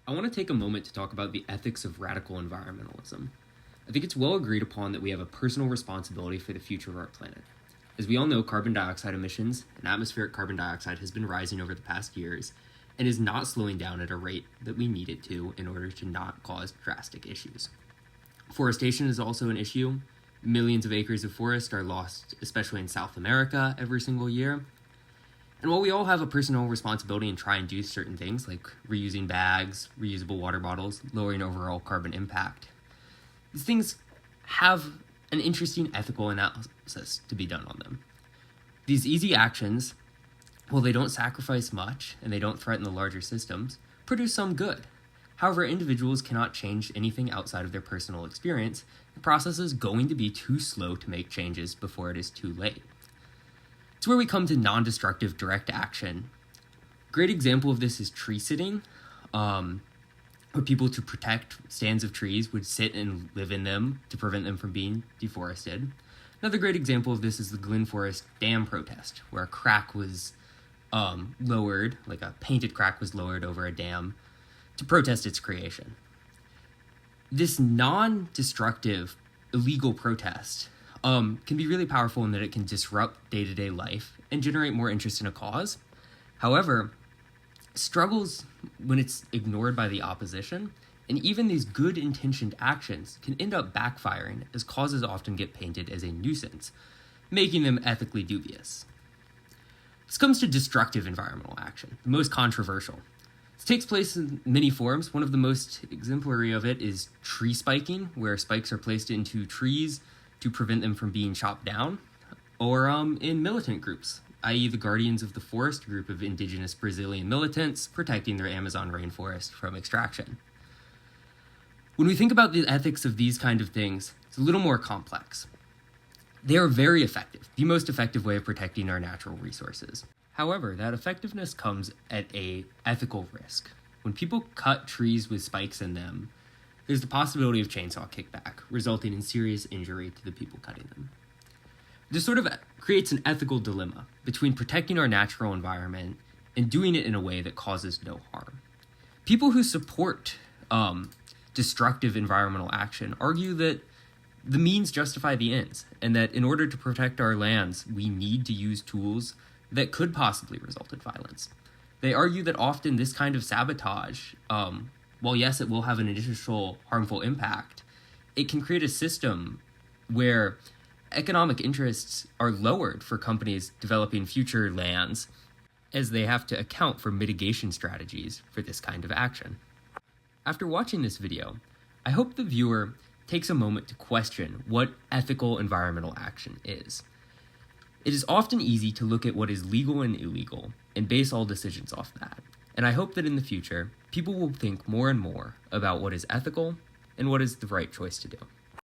I want to take a moment to talk about the ethics of radical environmentalism. I think it's well agreed upon that we have a personal responsibility for the future of our planet. As we all know, carbon dioxide emissions and atmospheric carbon dioxide has been rising over the past years and is not slowing down at a rate that we need it to in order to not cause drastic issues. Forestation is also an issue. Millions of acres of forest are lost, especially in South America, every single year. And while we all have a personal responsibility and try and do certain things like reusing bags, reusable water bottles, lowering overall carbon impact, these things have an interesting ethical analysis to be done on them. These easy actions, while they don't sacrifice much and they don't threaten the larger systems, produce some good. However, individuals cannot change anything outside of their personal experience. The process is going to be too slow to make changes before it is too late. It's where we come to non-destructive direct action. Great example of this is tree sitting, where people to protect stands of trees would sit and live in them to prevent them from being deforested. Another great example of this is the Glen Forest Dam protest, where a crack was lowered, like a painted crack was lowered over a dam to protest its creation. This non-destructive, illegal protest can be really powerful in that it can disrupt day-to-day life and generate more interest in a cause. However, struggles when it's ignored by the opposition, and even these good-intentioned actions can end up backfiring, as causes often get painted as a nuisance, making them ethically dubious. This comes to destructive environmental action, the most controversial. This takes place in many forms. One of the most exemplary of it is tree spiking, where spikes are placed into trees to prevent them from being chopped down, or in militant groups, i.e. the Guardians of the Forest, group of indigenous Brazilian militants protecting their Amazon rainforest from extraction. When we think about the ethics of these kind of things, it's a little more complex. They are very effective, the most effective way of protecting our natural resources. However, that effectiveness comes at an ethical risk. When people cut trees with spikes in them, there's the possibility of chainsaw kickback, resulting in serious injury to the people cutting them. This sort of creates an ethical dilemma between protecting our natural environment and doing it in a way that causes no harm. People who support destructive environmental action argue that the means justify the ends, and that in order to protect our lands, we need to use tools that could possibly result in violence. They argue that often this kind of sabotage, while yes, it will have an initial harmful impact, it can create a system where economic interests are lowered for companies developing future lands, as they have to account for mitigation strategies for this kind of action. After watching this video, I hope the viewer takes a moment to question what ethical environmental action is. It is often easy to look at what is legal and illegal and base all decisions off that. And I hope that in the future, people will think more and more about what is ethical and what is the right choice to do.